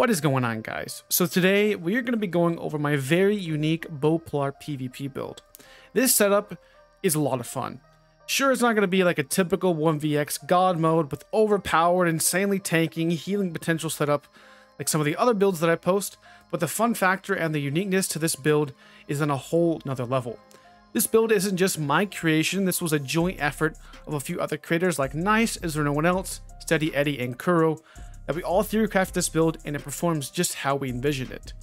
What is going on, guys? So today we are going to be going over my very unique Templar PvP build. This setup is a lot of fun. Sure, it's not going to be like a typical 1vx god mode with overpowered, insanely tanking, healing potential setup like some of the other builds that I post, but the fun factor and the uniqueness to this build is on a whole nother level. This build isn't just my creation, this was a joint effort of a few other creators like Nice, Is There No One Else, Steady Eddie, and Kuro, that we all theorycraft this build and it performs just how we envisioned it.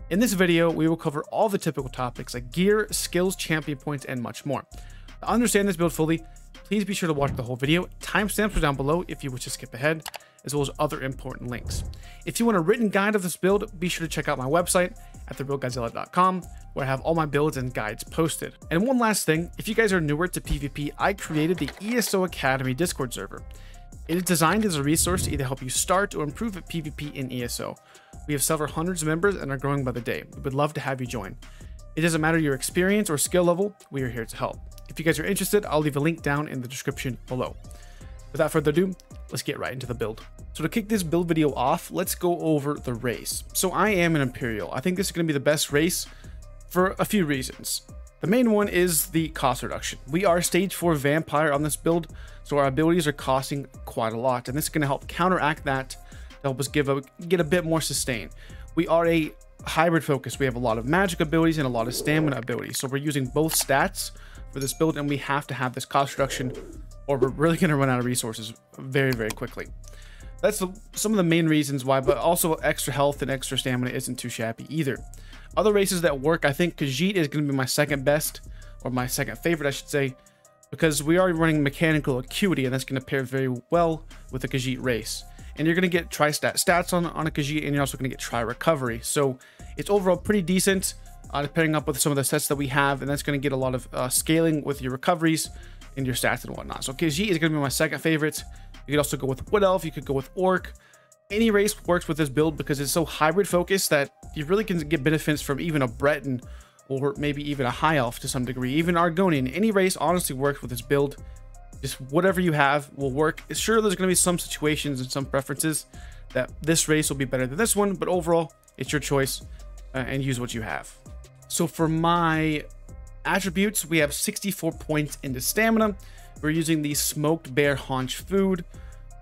In this video, we will cover all the typical topics like gear, skills, champion points, and much more. To understand this build fully, please be sure to watch the whole video. Timestamps are down below if you wish to skip ahead, as well as other important links. If you want a written guide of this build, be sure to check out my website at TheRealPinkStarr.com, where I have all my builds and guides posted. And one last thing, if you guys are newer to PvP, I created the ESO Academy Discord server. It is designed as a resource to either help you start or improve at PvP in ESO. We have several hundreds of members and are growing by the day. We would love to have you join. It doesn't matter your experience or skill level, we are here to help. If you guys are interested, I'll leave a link down in the description below. Without further ado, let's get right into the build. So to kick this build video off, let's go over the race. So I am an Imperial. I think this is going to be the best race for a few reasons. The main one is the cost reduction. We are stage 4 vampire on this build, so our abilities are costing quite a lot, and this is going to help counteract that to help us get a bit more sustain. We are a hybrid focus. We have a lot of magic abilities and a lot of stamina abilities, so we're using both stats for this build, and we have to have this cost reduction or we're really going to run out of resources very, very quickly. That's some of the main reasons why, but also extra health and extra stamina isn't too shabby either. Other races that work, I think Khajiit is going to be my second best, or my second favorite, I should say, because we are running mechanical acuity, and that's going to pair very well with the Khajiit race. And you're going to get tri-stat stats on a Khajiit, and you're also going to get tri-recovery. So it's overall pretty decent, pairing up with some of the sets that we have, and that's going to get a lot of scaling with your recoveries and your stats and whatnot. So Khajiit is going to be my second favorite. You could also go with Wood Elf, you could go with Orc. Any race works with this build because it's so hybrid focused that you really can get benefits from even a Breton or maybe even a High Elf to some degree. Even Argonian, any race honestly works with this build. Just whatever you have will work. Sure, there's going to be some situations and some preferences that this race will be better than this one, but overall, it's your choice and use what you have. So for my attributes, we have 64 points into stamina. We're using the smoked bear haunch food.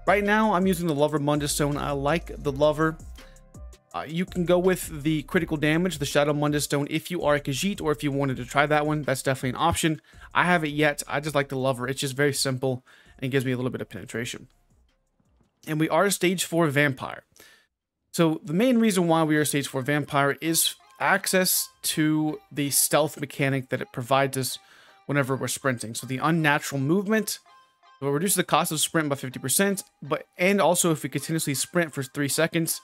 Right now, I'm using the Lover Mundus Stone. I like the Lover. You can go with the critical damage, the Shadow Mundus Stone, if you are a Khajiit, or if you wanted to try that one. That's definitely an option. I haven't yet. I just like the Lover. It's just very simple and gives me a little bit of penetration. And we are stage 4 vampire. So the main reason why we are stage 4 vampire is access to the stealth mechanic that it provides us whenever we're sprinting. So the unnatural movement will reduce the cost of sprint by 50%, and also if we continuously sprint for 3 seconds,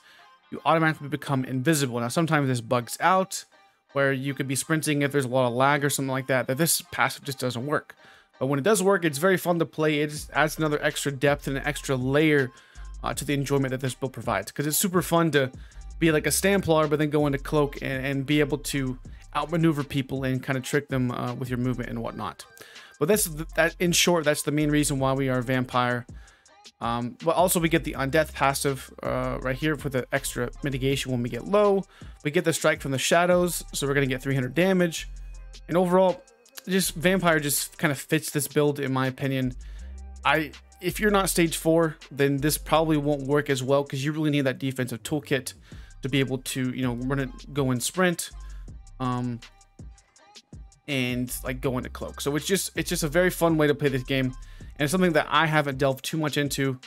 you automatically become invisible. Now sometimes this bugs out where you could be sprinting if there's a lot of lag or something like that, this passive just doesn't work. But when it does work, it's very fun to play. It just adds another extra depth and an extra layer to the enjoyment that this build provides, because it's super fun to be like a Templar but then go into cloak and be able to outmaneuver people and kind of trick them with your movement and whatnot. But that in short, that's the main reason why we are vampire. But also we get the undeath passive right here for the extra mitigation when we get low. We get the strike from the shadows, so we're going to get 300 damage. And overall, just vampire just kind of fits this build in my opinion. If you're not stage 4, then this probably won't work as well, because you really need that defensive toolkit to be able to, go and sprint. And like go into cloak. So it's just a very fun way to play this game, and it's something that I haven't delved too much into,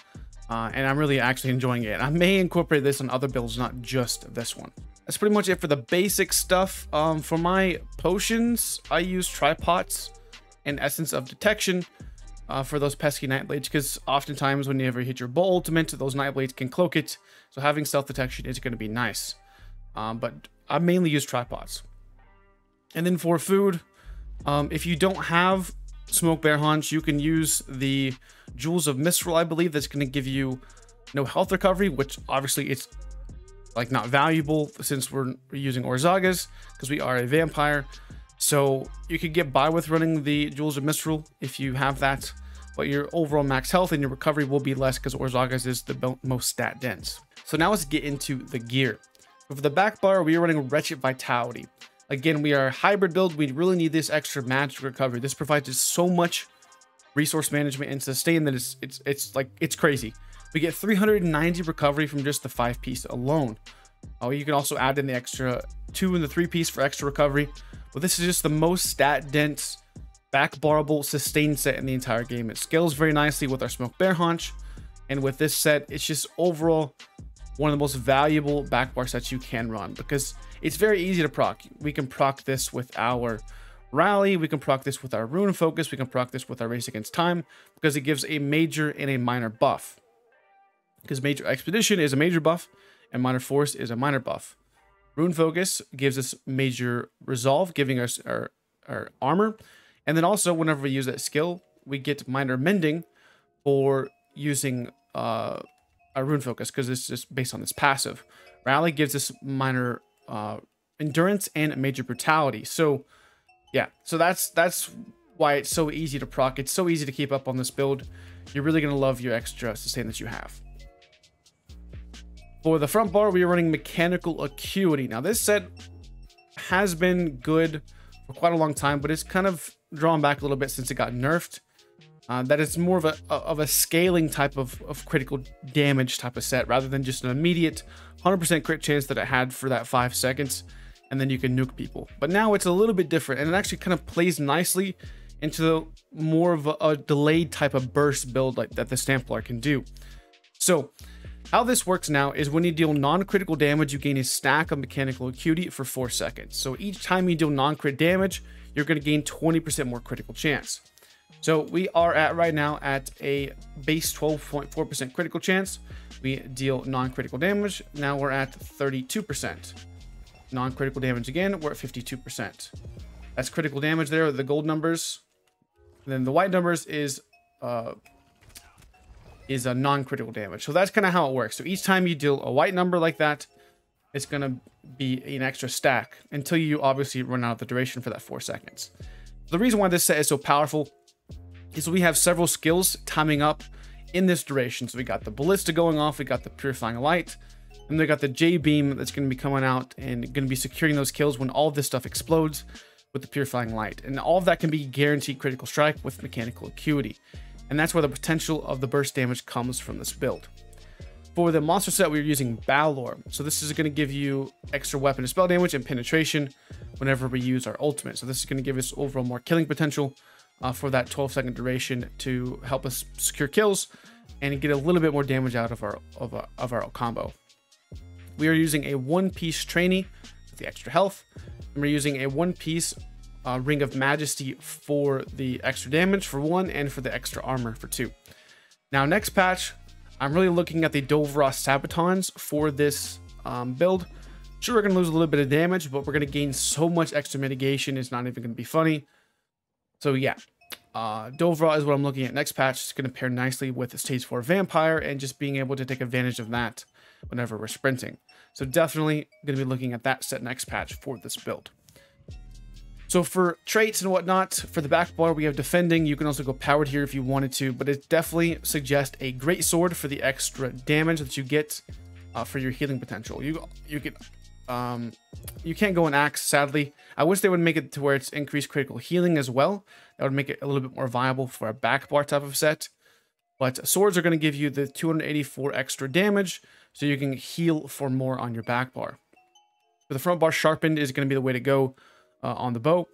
and I'm really actually enjoying it. I may incorporate this on other builds, not just this one. That's pretty much it for the basic stuff. For my potions, I use tripods and Essence of Detection for those pesky Nightblades, because oftentimes whenever you hit your bow ultimate, those Nightblades can cloak it, so having stealth detection is going to be nice. But I mainly use tripods. And then for food, if you don't have smoked bear haunch, you can use the Jewels of Mistral, I believe. That's going to give you no health recovery, which obviously it's like not valuable since we're using Orzagas, because we are a vampire. So you could get by with running the Jewels of Mistral if you have that, but your overall max health and your recovery will be less because Orzagas is the most stat dense. So now let's get into the gear. So for the back bar, we are running Wretched Vitality. Again, we are a hybrid build. We really need this extra magic recovery. This provides us so much resource management and sustain that it's crazy. We get 390 recovery from just the 5-piece alone. You can also add in the extra 2 and the 3-piece for extra recovery. But this is just the most stat dense back barable sustain set in the entire game. It scales very nicely with our Smoke Bear Haunch, and with this set, it's just overall one of the most valuable back bar sets you can run because it's very easy to proc. We can proc this with our Rally, we can proc this with our Rune Focus, we can proc this with our Race Against Time because it gives a major and a minor buff. Because Major Expedition is a major buff and Minor Force is a minor buff. Rune Focus gives us major resolve, giving us our armor. And then also whenever we use that skill, we get minor mending for using our Rune Focus because it's just based on this passive. Rally gives us minor endurance and major brutality. So yeah, so that's why it's so easy to proc. It's so easy to keep up on this build. You're really going to love your extra sustain that you have. For the front bar, we are running Mechanical Acuity. Now this set has been good for quite a long time, but it's kind of drawn back a little bit since it got nerfed. That it's more of a scaling type of critical damage type of set rather than just an immediate 100% crit chance that it had for that 5 seconds and then you can nuke people. But now it's a little bit different and it actually kind of plays nicely into more of a delayed type of burst build like that the Templar can do. So how this works now is when you deal non-critical damage, you gain a stack of Mechanical Acuity for 4 seconds. So each time you deal non-crit damage, you're going to gain 20% more critical chance. So we are at right now at a base 12.4% critical chance. We deal non-critical damage. Now we're at 32%. Non-critical damage again, we're at 52%. That's critical damage there, the gold numbers. And then the white numbers is a non-critical damage. So that's kind of how it works. So each time you deal a white number like that, it's going to be an extra stack until you obviously run out of the duration for that 4 seconds. The reason why this set is so powerful is we have several skills timing up in this duration. So we got the Ballista going off, we got the Purifying Light, and we got the J-Beam that's going to be coming out and going to be securing those kills when all of this stuff explodes with the Purifying Light. And all of that can be guaranteed critical strike with Mechanical Acuity. And that's where the potential of the burst damage comes from this build. For the monster set, we're using Balor. So this is going to give you extra weapon and spell damage and penetration whenever we use our ultimate. So this is going to give us overall more killing potential for that 12-second duration to help us secure kills and get a little bit more damage out of our combo. We are using a 1-piece trainee with the extra health, and we're using a 1-piece Ring of Majesty for the extra damage for 1 and for the extra armor for 2. Now next patch, I'm really looking at the Dovra Sabatons for this build. Sure, we're going to lose a little bit of damage, but we're going to gain so much extra mitigation, it's not even going to be funny. So yeah, Dovra is what I'm looking at next patch. It's going to pair nicely with the Stage 4 Vampire and just being able to take advantage of that whenever we're sprinting. So definitely going to be looking at that set next patch for this build. So for traits and whatnot, for the back bar, we have defending. You can also go powered here if you wanted to, but it definitely suggests a great sword for the extra damage that you get for your healing potential. You can't go an axe, sadly. I wish they would make it to where it's increased critical healing as well. That would make it a little bit more viable for a back bar type of set. But swords are going to give you the 284 extra damage, so you can heal for more on your back bar. For the front bar, sharpened is going to be the way to go on the bow.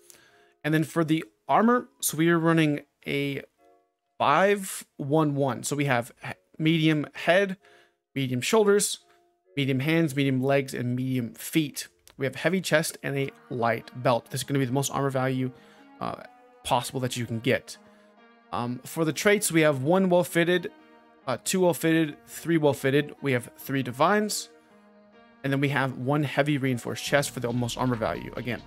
And then for the armor, so we are running a 5-1-1. So we have medium head, medium shoulders, medium hands, medium legs, and medium feet. We have heavy chest and a light belt. This is going to be the most armor value possible that you can get. For the traits, we have 1 well-fitted, 2 well-fitted, 3 well-fitted. We have 3 divines. And then we have 1 heavy reinforced chest for the most armor value again.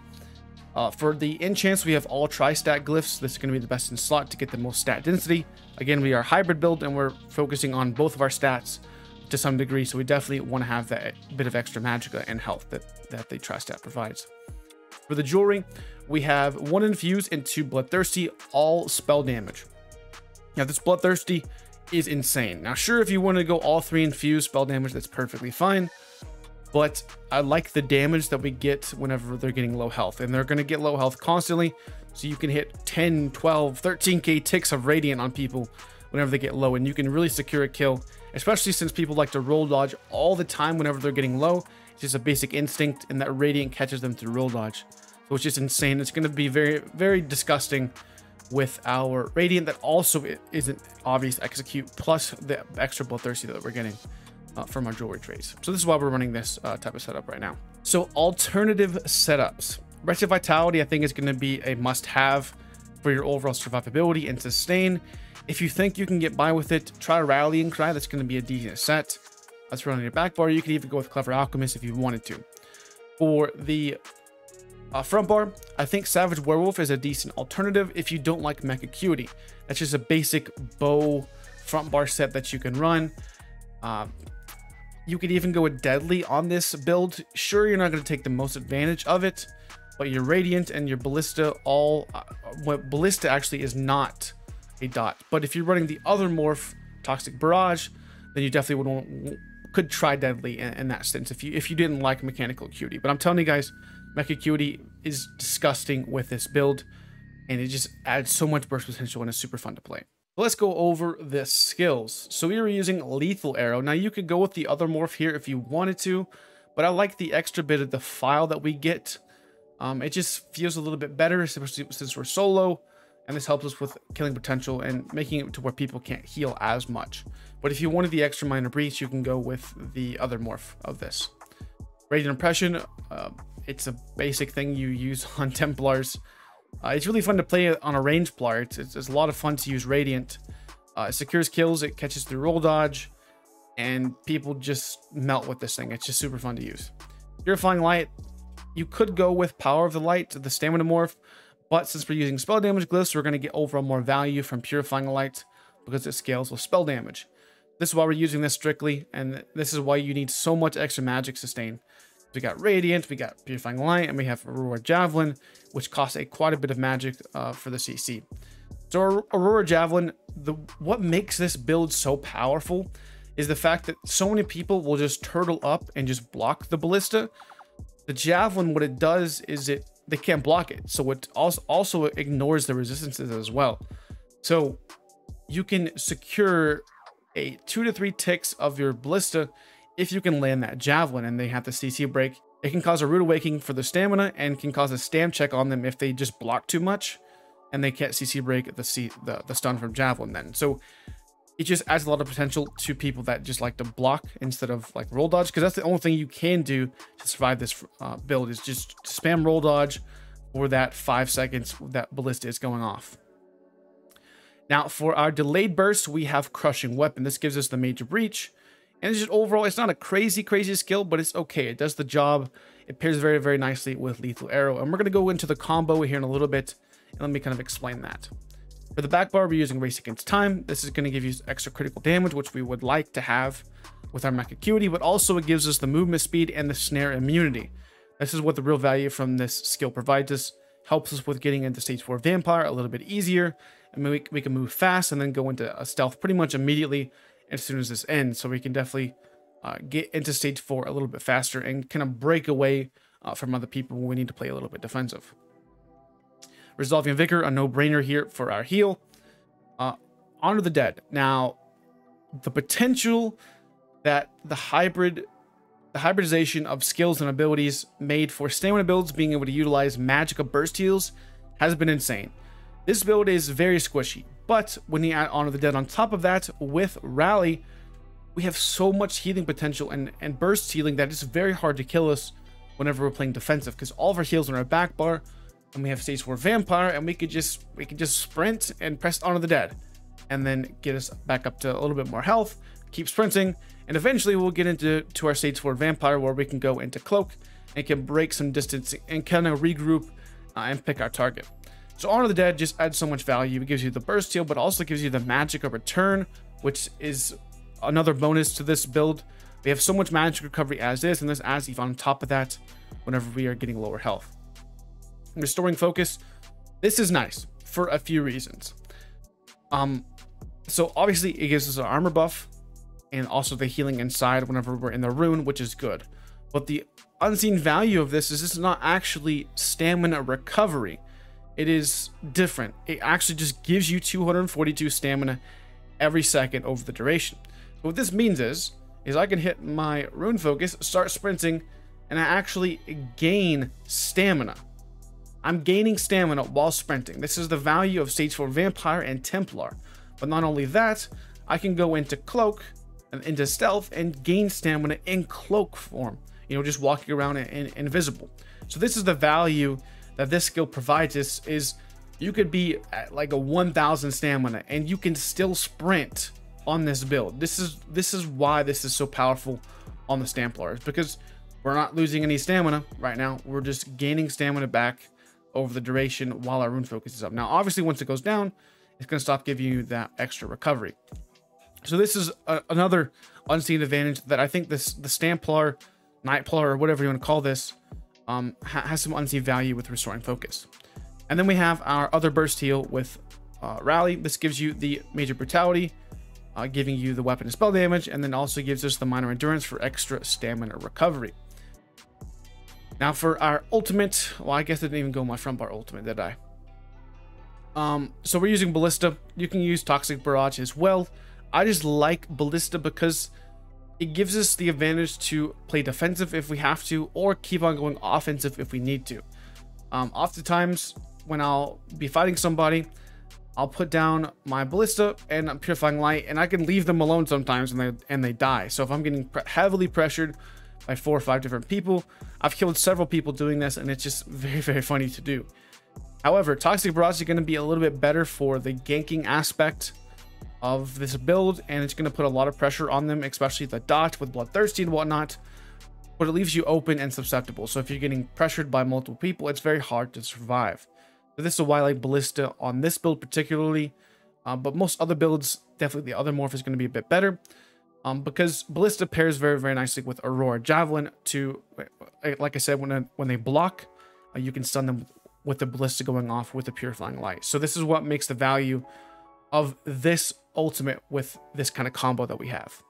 For the enchants, we have all tri-stat glyphs. This is going to be the best in slot to get the most stat density. Again, we are hybrid build and we're focusing on both of our stats to some degree, so we definitely want to have that bit of extra magicka and health that the tri-stat provides. For the jewelry, we have 1 infused and 2 bloodthirsty, all spell damage. Now this bloodthirsty is insane. Now, sure, if you want to go all 3 infused spell damage, that's perfectly fine. But I like the damage that we get whenever they're getting low health. And they're going to get low health constantly. So you can hit 10, 12, 13k ticks of Radiant on people whenever they get low. And you can really secure a kill, especially since people like to roll dodge all the time whenever they're getting low. It's just a basic instinct, and that Radiant catches them through roll dodge. So it's just insane. It's going to be very, very disgusting with our Radiant that also isn't obvious execute, plus the extra bloodthirsty that we're getting from our jewelry trades. So this is why we're running this type of setup right now. So alternative setups. Wretched Vitality, I think, is going to be a must-have for your overall survivability and sustain. If you think you can get by with it, try Rallying Cry. That's going to be a decent set. Let's run on your back bar. You could even go with Clever Alchemist if you wanted to. For the front bar, I think Savage Werewolf is a decent alternative if you don't like Mecha Acuity. That's just a basic bow front bar set that you can run. You could even go with Deadly on this build. Sure, you're not going to take the most advantage of it, but your Radiant and your Ballista what Ballista actually is not a dot. But if you're running the other morph, Toxic Barrage, then you definitely could try Deadly in that sense if you didn't like Mechanical Acuity. But I'm telling you guys, Mecha Acuity is disgusting with this build, and it just adds so much burst potential and it's super fun to play. Let's go over the skills. So we were using Lethal Arrow. Now you could go with the other morph here if you wanted to, but I like the extra bit of the file that we get. It just feels a little bit better, especially since we're solo, and this helps us with killing potential and making it to where people can't heal as much. But if you wanted the extra minor breach, you can go with the other morph of this. Radiant Impression, it's a basic thing you use on Templars. It's really fun to play on a ranged Plar. It's a lot of fun to use Radiant. It secures kills, it catches through roll dodge, and people just melt with this thing. It's just super fun to use. Purifying Light, you could go with Power of the Light, the stamina morph, but since we're using spell damage glyphs, we're going to get overall more value from Purifying Light because it scales with spell damage. This is why we're using this strictly, and this is why you need so much extra magic sustain. We got Radiant, we got Purifying Light, and we have Aurora Javelin, which costs quite a bit of magic for the CC. So Aurora Javelin, what makes this build so powerful is the fact that so many people will just turtle up and just block the Ballista. The Javelin, what it does is they can't block it, so it also ignores the resistances as well. So you can secure a 2 to 3 ticks of your Ballista if you can land that Javelin and they have the CC break. It can cause a Rude Awakening for their stamina and can cause a stam check on them if they just block too much and they can't CC break the stun from Javelin then. So it just adds a lot of potential to people that just like to block instead of like roll dodge, because that's the only thing you can do to survive this build is just spam roll dodge for that 5 seconds that Ballista is going off. Now for our delayed burst, we have Crushing Weapon. This gives us the major breach. And it's just overall, it's not a crazy skill, but it's okay. It does the job. It pairs very, very nicely with Lethal Arrow. And we're going to go into the combo here in a little bit. And let me kind of explain that. For the back bar, we're using Race Against Time. This is going to give you extra critical damage, which we would like to have with our Mecha Acuity, but also it gives us the movement speed and the snare immunity. This is what the real value from this skill provides us. Helps us with getting into stage 4 Vampire a little bit easier. I mean, we can move fast and then go into a stealth pretty much immediately as soon as this ends, so we can definitely get into stage 4 a little bit faster and kind of break away from other people when we need to play a little bit defensive. Resolving Vigor, a no-brainer here for our heal. Honor the Dead. Now, the potential that the hybridization of skills and abilities made for stamina builds being able to utilize Magicka burst heals has been insane. This build is very squishy, but when you add Honor the Dead on top of that with Rally, we have so much healing potential and burst healing that it's very hard to kill us whenever we're playing defensive, because all of our heals are on our back bar, and we have stage 4 Vampire, and we could just sprint and press Honor the Dead, and then get us back up to a little bit more health, keep sprinting, and eventually we'll get into our stage 4 Vampire where we can go into Cloak and can break some distance and kind of regroup and pick our target. So Honor the Dead just adds so much value. It gives you the burst heal, but also gives you the Magicka return, which is another bonus to this build. We have so much magic recovery as is, and this adds even on top of that whenever we are getting lower health. Restoring Focus. This is nice for a few reasons. So obviously it gives us an armor buff and also the healing inside whenever we're in the rune, which is good. But the unseen value of this is not actually stamina recovery. It is different. It actually just gives you 242 stamina every second over the duration. So what this means is I can hit my rune focus, start sprinting, and I actually gain stamina. I'm gaining stamina while sprinting. This is the value of stage 4 Vampire and Templar. But not only that, I can go into Cloak and into Stealth and gain stamina in Cloak form. You know, just walking around invisible. So this is the value that this skill provides us, is you could be at like a 1000 stamina and you can still sprint on this build. This is why this is so powerful on the Templars, because we're not losing any stamina right now. We're just gaining stamina back over the duration while our rune focus is up. Now, obviously, once it goes down, it's going to stop giving you that extra recovery. So this is another unseen advantage that I think the Stamplar, Nightplar, or whatever you want to call this, has some unseen value with restoring focus. And then we have our other burst heal with Rally. This gives you the major brutality, giving you the weapon and spell damage, and then also gives us the minor endurance for extra stamina recovery. Now for our ultimate, well, I guess I didn't even go my front bar ultimate, did I? So we're using Ballista. You can use Toxic Barrage as well. I just like Ballista because it gives us the advantage to play defensive if we have to, or keep on going offensive if we need to. Oftentimes, when I'll be fighting somebody, I'll put down my Ballista and Purifying Light, and I can leave them alone sometimes and they die. So if I'm getting heavily pressured by 4 or 5 different people, I've killed several people doing this, and it's just very, very funny to do. However, Toxic Barrage is going to be a little bit better for the ganking aspect of this build, and it's going to put a lot of pressure on them, especially the dot with Bloodthirsty and whatnot, but it leaves you open and susceptible. So if you're getting pressured by multiple people, it's very hard to survive. So this is why I like Ballista on this build particularly, but most other builds, definitely the other morph is going to be a bit better, because Ballista pairs very, very nicely with Aurora Javelin to, like I said, when they block, you can stun them with the Ballista going off with the Purifying Light. So this is what makes the value of this ultimate with this kind of combo that we have.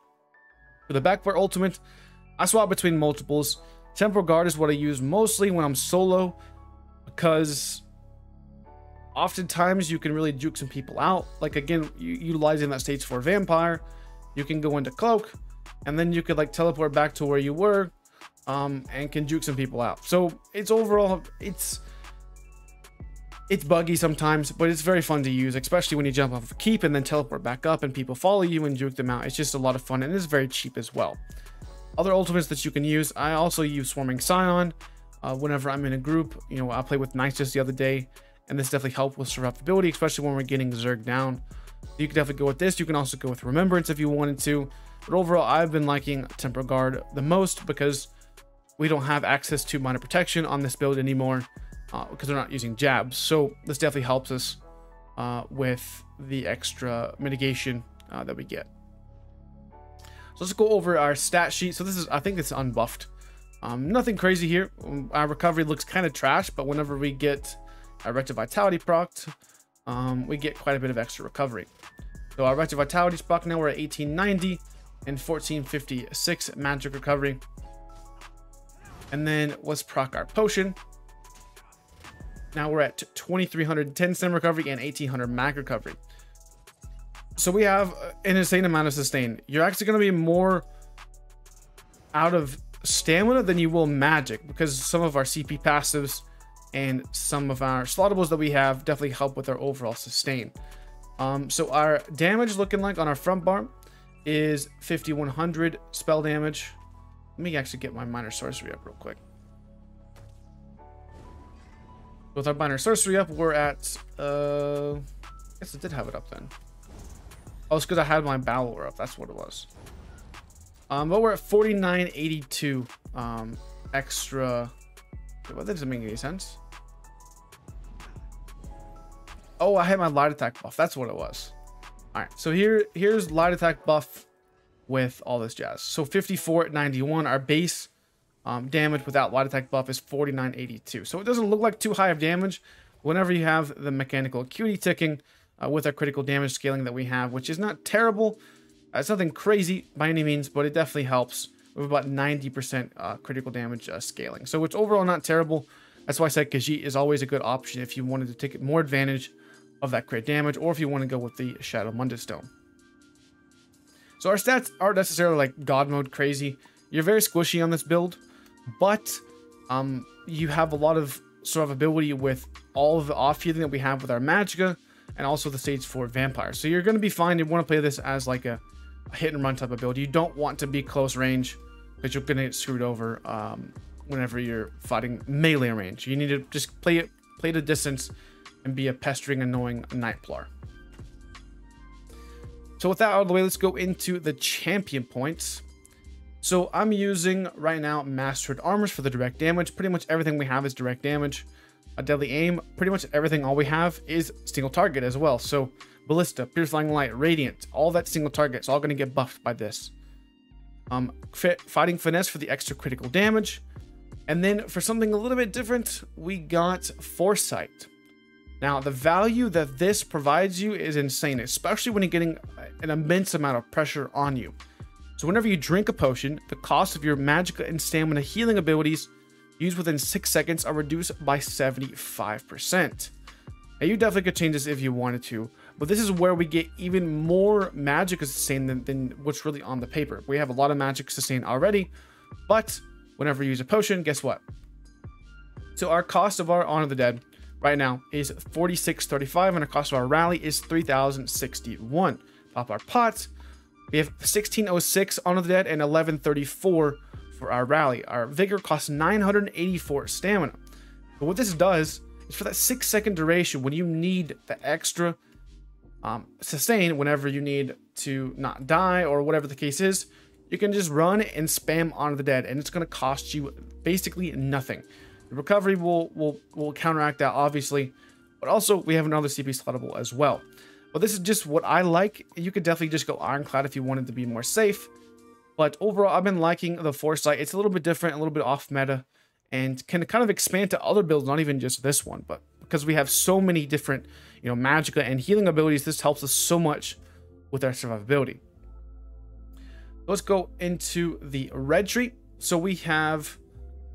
For the backfire ultimate, I swap between multiples. Temporal Guard is what I use mostly when I'm solo, because oftentimes you can really juke some people out. Like, again, utilizing that stage 4 Vampire, you can go into Cloak, and then you could like teleport back to where you were, and can juke some people out. So it's overall, it's buggy sometimes, but it's very fun to use, especially when you jump off of a keep and then teleport back up and people follow you and juke them out. It's just a lot of fun, and it's very cheap as well. Other ultimates that you can use, I also use Swarming Scion whenever I'm in a group. You know, I played with Knights just the other day, and this definitely helped with survivability, especially when we're getting Zerg down. You can definitely go with this. You can also go with Remembrance if you wanted to, but overall, I've been liking Temporal Guard the most because we don't have access to minor protection on this build anymore, because they're not using jabs. So this definitely helps us with the extra mitigation that we get. So let's go over our stat sheet. So this is, I think it's unbuffed. Nothing crazy here. Our recovery looks kind of trash, but whenever we get our Erected Vitality procced, we get quite a bit of extra recovery. So our Erected Vitality is procced now. We're at 1890 and 1456 magic recovery. And then let's proc our potion. Now we're at 2310 stem recovery and 1800 mag recovery. So we have an insane amount of sustain. You're actually going to be more out of stamina than you will magic, because some of our CP passives and some of our slottables that we have definitely help with our overall sustain. So our damage looking like on our front bar is 5100 spell damage. Let me actually get my minor sorcery up real quick. With our minor sorcery up, we're at, I guess I did have it up then. Oh, it's because I had my battle up. That's what it was. But we're at 4982 extra. Well, that doesn't make any sense. Oh, I had my light attack buff. That's what it was. All right, so here's light attack buff with all this jazz. So 54 at 91. Our base damage without light attack buff is 4982. So it doesn't look like too high of damage. Whenever you have the mechanical acuity ticking, with our critical damage scaling that we have, which is not terrible. It's nothing crazy by any means, but it definitely helps with about 90% critical damage scaling. So it's overall not terrible. That's why I said Khajiit is always a good option if you wanted to take more advantage of that crit damage, or if you want to go with the Shadow Mundus Stone. So our stats aren't necessarily like God mode crazy. You're very squishy on this build, but you have a lot of sort of ability with all of the off healing that we have with our Magicka, and also the stage 4 Vampire. So you're going to be fine. You want to play this as like a hit and run type of build. You don't want to be close range, because you're going to get screwed over whenever you're fighting melee range. You need to just play the distance and be a pestering, annoying Nightplar. So with that out of the way, let's go into the champion points. So I'm using right now Mastered Armors for the direct damage. Pretty much everything we have is direct damage. A Deadly Aim, pretty much everything all we have is single target as well. So Ballista, Piercing Light, Radiant, all that single target. It's all going to get buffed by this. Fighting Finesse for the extra critical damage. And then for something a little bit different, we got Foresight. Now, the value that this provides you is insane, especially when you're getting an immense amount of pressure on you. So whenever you drink a potion, the cost of your Magicka and Stamina healing abilities used within 6 seconds are reduced by 75%. Now, you definitely could change this if you wanted to, but this is where we get even more Magicka sustain than what's really on the paper. We have a lot of Magicka sustain already, but whenever you use a potion, guess what? So our cost of our Honor the Dead right now is 4635, and our cost of our rally is 3061. Pop our pots. We have 1606 Honor the Dead and 1134 for our rally. Our vigor costs 984 stamina. But what this does is for that 6-second duration, when you need the extra sustain, whenever you need to not die or whatever the case is, you can just run and spam Honor the Dead, and it's going to cost you basically nothing. The recovery will counteract that, obviously, but also we have another CP sluttable as well. But this is just what I like. You could definitely just go Ironclad if you wanted to be more safe. But overall, I've been liking the Foresight. It's a little bit different, a little bit off meta, and can kind of expand to other builds, not even just this one. But because we have so many different, Magicka and healing abilities, this helps us so much with our survivability. Let's go into the red tree. So we have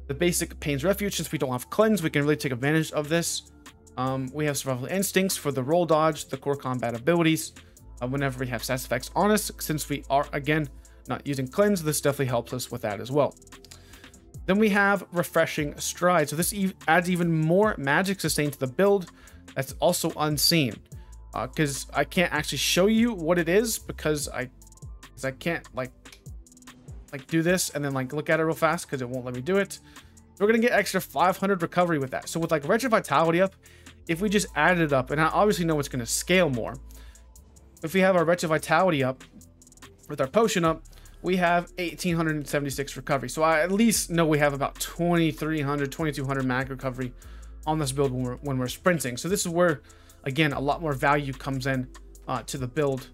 the basic Pain's Refuge. Since we don't have Cleanse, we can really take advantage of this. We have Survival Instincts for the roll dodge, the core combat abilities. Whenever we have stats effects on us, since we are, again, not using Cleanse, this definitely helps us with that as well. Then we have Refreshing Stride. So this adds even more magic sustain to the build. That's also unseen. Because I can't actually show you what it is, because I can't like do this and then look at it real fast, because it won't let me do it. We're gonna get extra 500 recovery with that. So with Retro Vitality up, if we just add it up, and I obviously know it's gonna scale more. If we have our Retro Vitality up with our potion up, we have 1876 recovery. So I at least know we have about 2300, 2200 mag recovery on this build when we're sprinting. So this is where, again, a lot more value comes in to the build,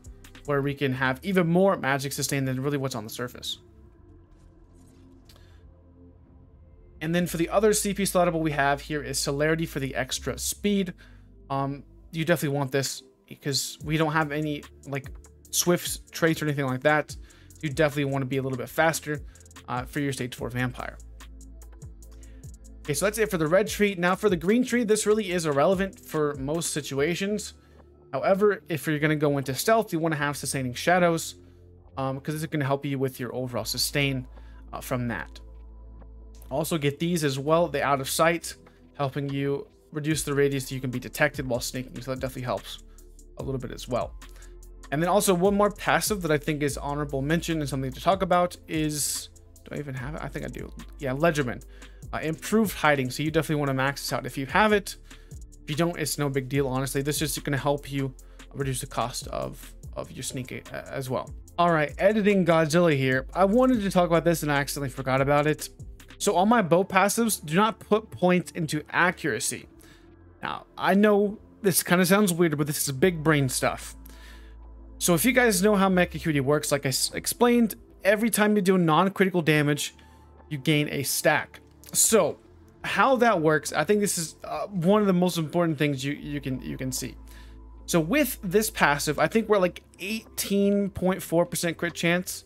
where we can have even more magic sustain than really what's on the surface. And then for the other CP sluttable we have here is Celerity for the extra speed. You definitely want this because we don't have any swift traits or anything like that. You definitely want to be a little bit faster for your stage 4 vampire. Okay, so that's it for the red tree. Now for the green tree, this really is irrelevant for most situations. However, if you're going to go into stealth, you want to have Sustaining Shadows, because this is going to help you with your overall sustain from that. Also get these as well, the Out of Sight, helping you reduce the radius so you can be detected while sneaking, so that definitely helps a little bit as well. And then also one more passive that I think is honorable mention and something to talk about is, do I even have it? I think I do. Yeah, Ledgerman. Improved Hiding, so you definitely want to max this out if you have it. If you don't, it's no big deal, honestly. This is just going to help you reduce the cost of your sneak as well. All right, editing Godzilla here. I wanted to talk about this and I accidentally forgot about it. So on my bow passives, do not put points into accuracy. Now, I know this kind of sounds weird, but this is big brain stuff. So if you guys know how Mecha Acuity works, like I explained, every time you do non-critical damage, you gain a stack. So how that works, I think this is one of the most important things you can see. So with this passive, I think we're like 18.4% crit chance.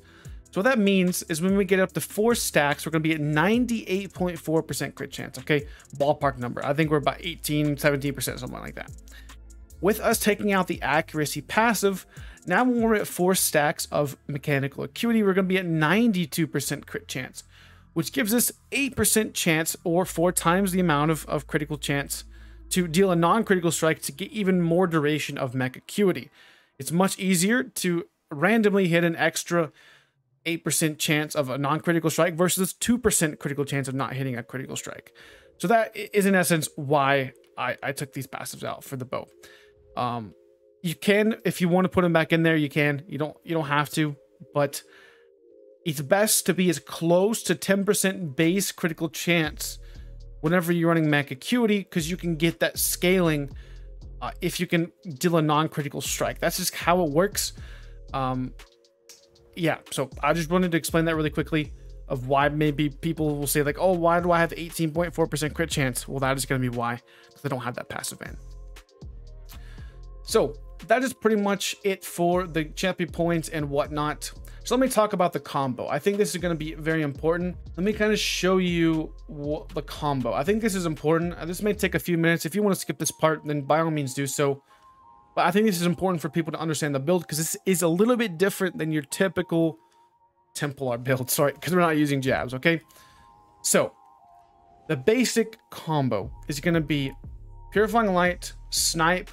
So what that means is when we get up to 4 stacks, we're going to be at 98.4% crit chance. Okay, ballpark number. I think we're about 18, 17%, something like that. With us taking out the accuracy passive, now when we're at 4 stacks of mechanical acuity, we're going to be at 92% crit chance, which gives us 8% chance, or 4 times the amount of critical chance to deal a non-critical strike to get even more duration of mech acuity. It's much easier to randomly hit an extra 8% chance of a non-critical strike versus 2% critical chance of not hitting a critical strike. So that is in essence why I took these passives out for the bow. You can, if you want to put them back in there, you can. You don't have to, but it's best to be as close to 10% base critical chance whenever you're running mech acuity, because you can get that scaling if you can deal a non-critical strike. That's just how it works. Yeah, so I just wanted to explain that really quickly of why maybe people will say like, oh, why do I have 18.4% crit chance? Well, that is going to be why, because I don't have that passive in. So that is pretty much it for the champion points and whatnot. So let me talk about the combo. I think this is going to be very important. Let me kind of show you the combo. I think this is important. This may take a few minutes. If you want to skip this part, then by all means do so. But I think this is important for people to understand the build, because this is a little bit different than your typical Templar build. Sorry, because we're not using jabs, okay? So the basic combo is going to be Purifying Light, Snipe,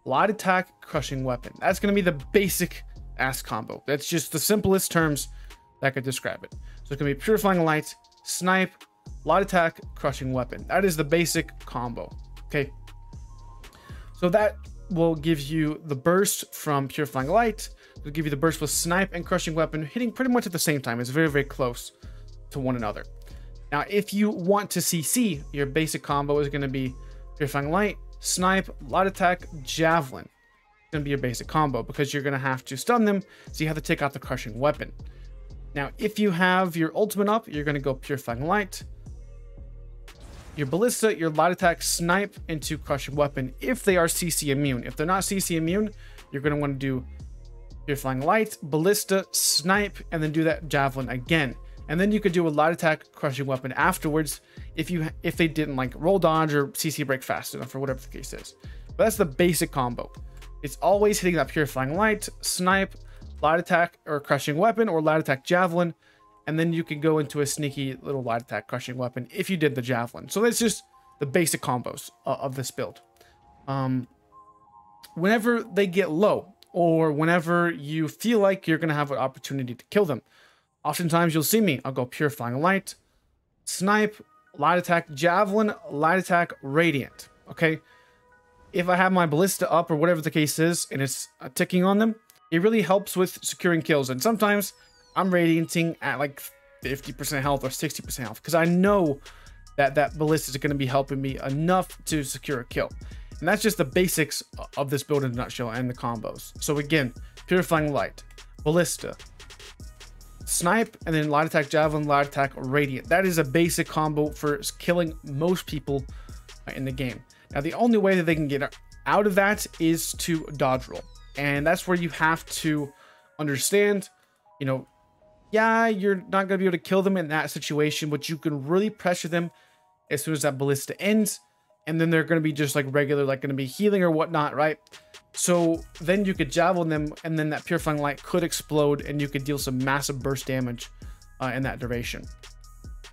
Light Attack, Crushing Weapon. That's going to be the basic ass combo. That's just the simplest terms that could describe it. So it's going to be Purifying Light, Snipe, Light Attack, Crushing Weapon. That is the basic combo, okay? So that will give you the burst from Purifying Light. It'll give you the burst with Snipe and Crushing Weapon hitting pretty much at the same time. It's very, very close to one another. Now, if you want to CC, your basic combo is going to be Purifying Light, Snipe, Light Attack, Javelin. It's going to be your basic combo, because you're going to have to stun them, so you have to take out the Crushing Weapon. Now, if you have your ultimate up, you're going to go Purifying Light, your Ballista, your Light Attack, Snipe into Crushing Weapon if they are CC immune. If they're not CC immune, you're going to want to do Purifying Light, Ballista, Snipe, and then do that Javelin again. And then you could do a Light Attack, Crushing Weapon afterwards if they didn't like roll dodge or CC break fast enough, or whatever the case is. But that's the basic combo. It's always hitting that Purifying Light, Snipe, Light Attack or Crushing Weapon, or Light Attack Javelin, and then you can go into a sneaky little Light Attack Crushing Weapon if you did the Javelin. So that's just the basic combos of this build. Whenever they get low, or whenever you feel like you're going to have an opportunity to kill them, oftentimes you'll see me. I'll go Purifying Light, Snipe, Light Attack Javelin, Light Attack Radiant. Okay? If I have my Ballista up, or whatever the case is, and it's ticking on them, it really helps with securing kills. And sometimes I'm radianting at like 50% health or 60% health, because I know that that Ballista is going to be helping me enough to secure a kill. And that's just the basics of this build in a nutshell, and the combos. So again, Purifying Light, Ballista, Snipe, and then Light Attack Javelin, Light Attack Radiant. That is a basic combo for killing most people in the game. Now, the only way that they can get out of that is to dodge roll. And that's where you have to understand, you know, yeah, you're not going to be able to kill them in that situation, but you can really pressure them as soon as that Ballista ends. And then they're going to be just like regular, like going to be healing or whatnot, right? So then you could javelin them, and then that Purifying Light could explode, and you could deal some massive burst damage in that duration.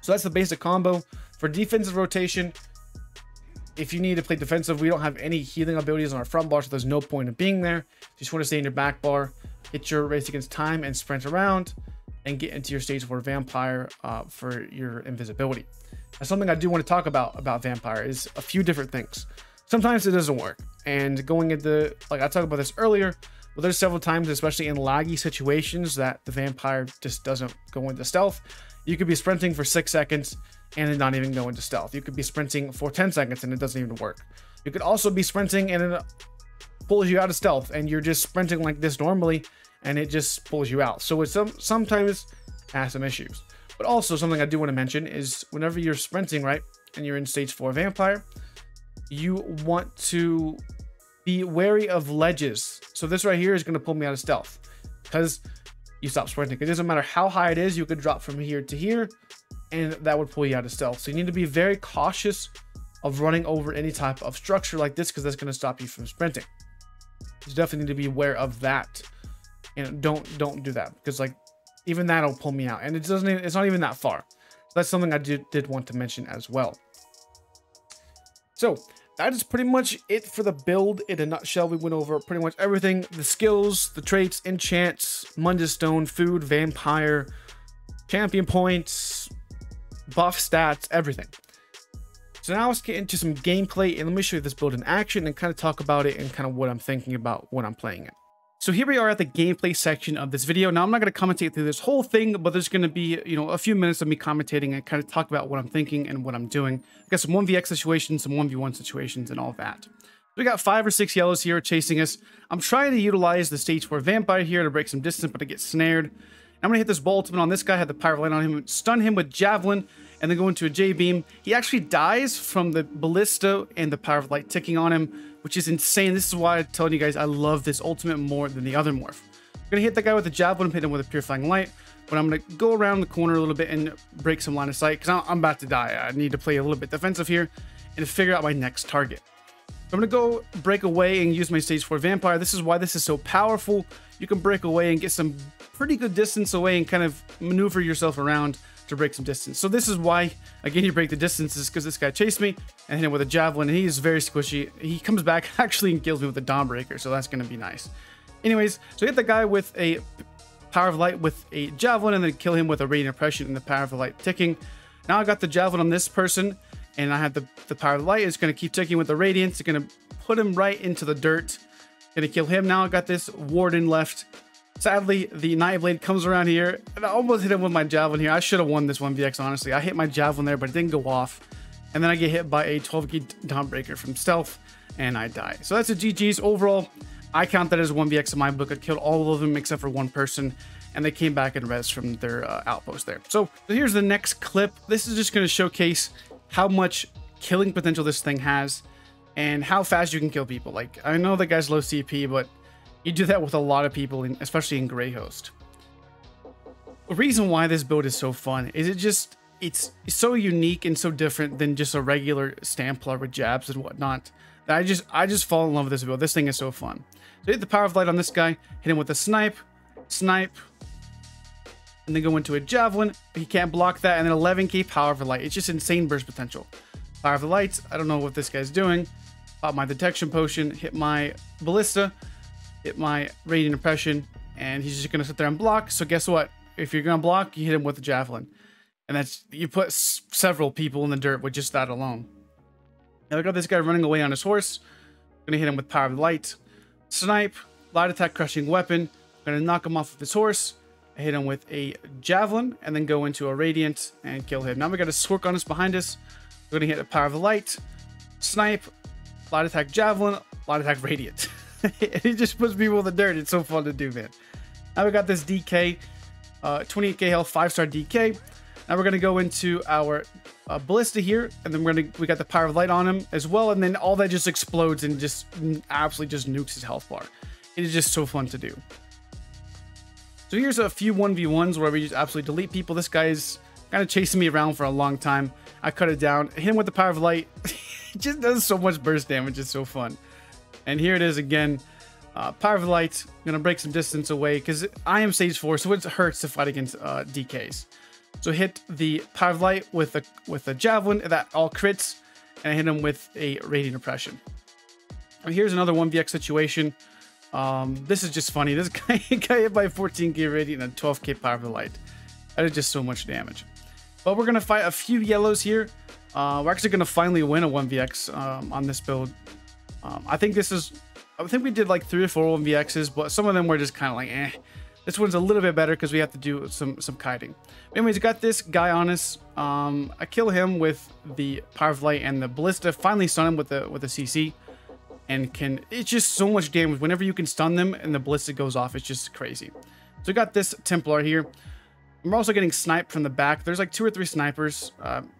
So that's the basic combo. For defensive rotation, if you need to play defensive, we don't have any healing abilities on our front bar, so there's no point in being there. If you just want to stay in your back bar, hit your race against time and sprint around, and get into your stage 4 vampire for your invisibility. Now, something I do want to talk about vampire is a few different things. Sometimes it doesn't work, and going into, like I talked about this earlier, but there's several times, especially in laggy situations, that the vampire just doesn't go into stealth. You could be sprinting for 6 seconds and it not even go into stealth. You could be sprinting for 10 seconds and it doesn't even work. You could also be sprinting and it pulls you out of stealth, and you're just sprinting like this normally and it just pulls you out. So it's sometimes has some issues. But also, something I do want to mention is whenever you're sprinting, right, and you're in stage 4 vampire, you want to Be wary of ledges. So this right here is going to pull me out of stealth because you stop sprinting. It doesn't matter how high it is, you could drop from here to here and that would pull you out of stealth. So you need to be very cautious of running over any type of structure like this because that's going to stop you from sprinting. You definitely need to be aware of that. And don't do that because like even that'll pull me out, and it's not even that far. So that's something I did want to mention as well. So that is pretty much it for the build in a nutshell. We went over pretty much everything: the skills, the traits, enchants, Mundus stone, food, vampire, champion points, buff stats, everything. So now let's get into some gameplay and let me show you this build in action and kind of talk about it and kind of what I'm thinking about when I'm playing it. So here we are at the gameplay section of this video. Now I'm not going to commentate through this whole thing, but there's going to be, you know, a few minutes of me commentating and kind of talk about what I'm thinking and what I'm doing. I got some 1vx situations, some 1v1 situations, and all that. We got 5 or 6 yellows here chasing us. I'm trying to utilize the stage 4 vampire here to break some distance, but I get snared. I'm going to hit this ball ultimate on this guy, had the power light on him, stun him with javelin, and then go into a J-beam. He actually dies from the ballista and the power of light ticking on him, which is insane. This is why I'm telling you guys I love this ultimate more than the other morph. I'm going to hit the guy with the javelin, hit him with a purifying light, but I'm going to go around the corner a little bit and break some line of sight because I'm about to die. I need to play a little bit defensive here and figure out my next target. I'm going to go break away and use my stage 4 vampire. This is why this is so powerful. You can break away and get some pretty good distance away and kind of maneuver yourself around to break some distance. So this is why, again, you break the distances because this guy chased me and hit him with a javelin, and he is very squishy. He comes back actually and kills me with a Dawnbreaker, so that's going to be nice. Anyways, so hit the guy with a power of light with a javelin and then kill him with a radiant oppression and the power of the light ticking. Now I got the javelin on this person and I have the power of the light. It's going to keep ticking with the radiance. It's going to put him right into the dirt. Going to kill him. Now I got this warden left. Sadly, the Nightblade comes around here, and I almost hit him with my javelin here. I should have won this 1vx, honestly. I hit my javelin there, but it didn't go off. And then I get hit by a 12k Dawnbreaker from stealth, and I die. So that's a GG's. Overall, I count that as 1vx in my book. I killed all of them except for one person, and they came back and res from their outpost there. So here's the next clip. This is just going to showcase how much killing potential this thing has and how fast you can kill people. Like, I know the guy's low CP, but you do that with a lot of people, especially in Greyhost. The reason why this build is so fun is it's so unique and so different than just a regular Templar with jabs and whatnot, that I just fall in love with this build. This thing is so fun. So hit the power of light on this guy, hit him with a snipe, and then go into a javelin. He can't block that, and then 11k power of the light. It's just insane burst potential. Power of the lights. I don't know what this guy's doing. Pop my detection potion, hit my ballista, hit my radiant oppression, and he's just gonna sit there and block. So guess what? If you're gonna block, you hit him with the javelin, and that's, you put several people in the dirt with just that alone. Now I got this guy running away on his horse. Gonna hit him with power of the light, snipe, light attack, crushing weapon. Gonna knock him off of his horse. I hit him with a javelin, and then go into a radiant and kill him. Now we got a Squirk on us behind us. We're gonna hit a power of the light, snipe, light attack javelin, light attack radiant. It just puts people in the dirt. It's so fun to do, man. Now we got this DK, 28k health, 5-star DK. Now we're gonna go into our ballista here, and then we got the power of light on him as well, and then all that just explodes and just absolutely just nukes his health bar. It is just so fun to do. So here's a few 1v1s where we just absolutely delete people. This guy's kind of chasing me around for a long time. I cut it down, hit him with the power of light. It just does so much burst damage. It's so fun. And here it is again. Power of light. I'm gonna break some distance away because I am stage 4, so it hurts to fight against DKs. So hit the power of light with a javelin that all crits, and I hit him with a radiant oppression. And here's another 1vx situation. This is just funny. This guy got hit by 14k radiant and 12k power of light. That is just so much damage. But we're gonna fight a few yellows here. We're actually gonna finally win a 1vx on this build. I think we did like 3 or 4 1vx's, but some of them were just kind of like, eh. This one's a little bit better because we have to do some kiting. Anyways, got this guy on us. I kill him with the power of light and the ballista. Finally stun him with a CC, and it's just so much damage whenever you can stun them and the ballista goes off. It's just crazy. So we got this Templar here. I'm also getting sniped from the back. There's like 2 or 3 snipers.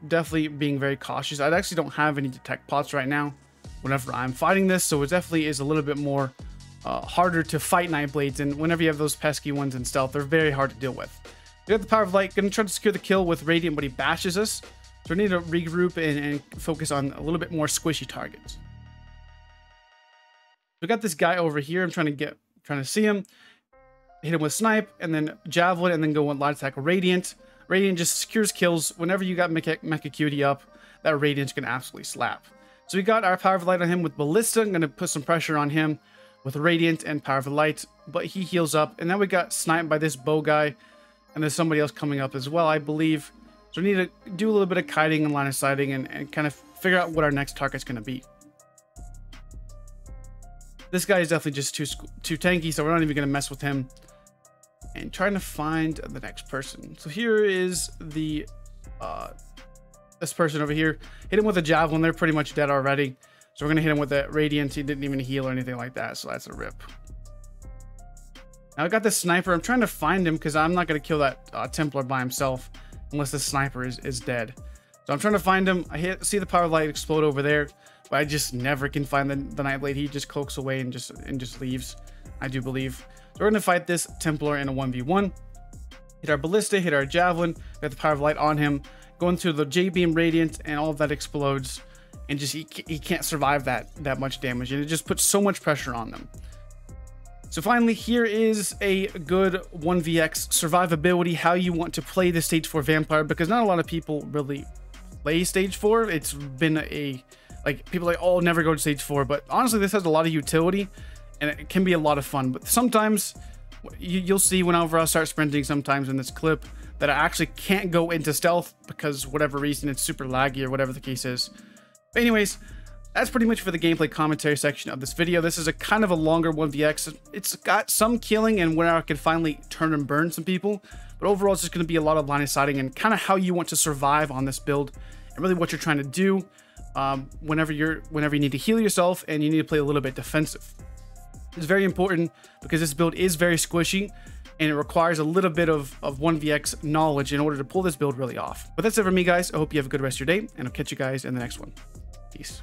Definitely being very cautious. I actually don't have any detect pots right now. whenever I'm fighting this, so it definitely is a little bit more harder to fight Nightblades, and whenever you have those pesky ones in stealth, they're very hard to deal with. We have the Power of Light, gonna try to secure the kill with Radiant, but he bashes us, so we need to regroup and focus on a little bit more squishy targets. We got this guy over here. I'm trying to see him, hit him with Snipe, and then Javelin, and then go on light attack Radiant. Radiant just secures kills. Whenever you got Mecha Cutie up, that Radiant's gonna absolutely slap. So we got our Power of Light on him with Ballista. I'm gonna put some pressure on him with Radiant and Power of Light, but he heals up. And then we got sniped by this bow guy, and there's somebody else coming up as well, I believe. So we need to do a little bit of kiting and line of sighting and kind of figure out what our next target's gonna be. This guy is definitely just too tanky, so we're not even gonna mess with him. And trying to find the next person. So here is the this person over here. Hit him with a Javelin. They're pretty much dead already. So we're gonna hit him with a Radiant. He didn't even heal or anything like that, so that's a rip. Now I got this sniper. I'm trying to find him because I'm not gonna kill that Templar by himself unless the sniper is dead. So I'm trying to find him. I see the Power Light explode over there, but I just never can find the Nightblade. He just cloaks away and just leaves, I do believe. So we're gonna fight this Templar in a 1v1. Hit our Ballista, hit our Javelin, got the Power of Light on him, going through the J-Beam Radiant, and all of that explodes, and just he can't survive that much damage, and it just puts so much pressure on them. So finally, here is a good 1vx survivability, how you want to play the stage 4 vampire, because not a lot of people really play stage 4. It's been people are like, oh, never go to stage 4, but honestly, this has a lot of utility, and it can be a lot of fun. But sometimes you'll see whenever I start sprinting sometimes in this clip that I actually can't go into stealth because whatever reason it's super laggy or whatever the case is. But anyways, that's pretty much for the gameplay commentary section of this video. This is a kind of a longer 1vx. It's got some killing and where I can finally turn and burn some people, but overall it's just going to be a lot of line of sighting and kind of how you want to survive on this build and really what you're trying to do whenever you need to heal yourself and you need to play a little bit defensive. It's very important because this build is very squishy and it requires a little bit of 1vx knowledge in order to pull this build really off. But that's it for me, guys. I hope you have a good rest of your day, and I'll catch you guys in the next one. Peace.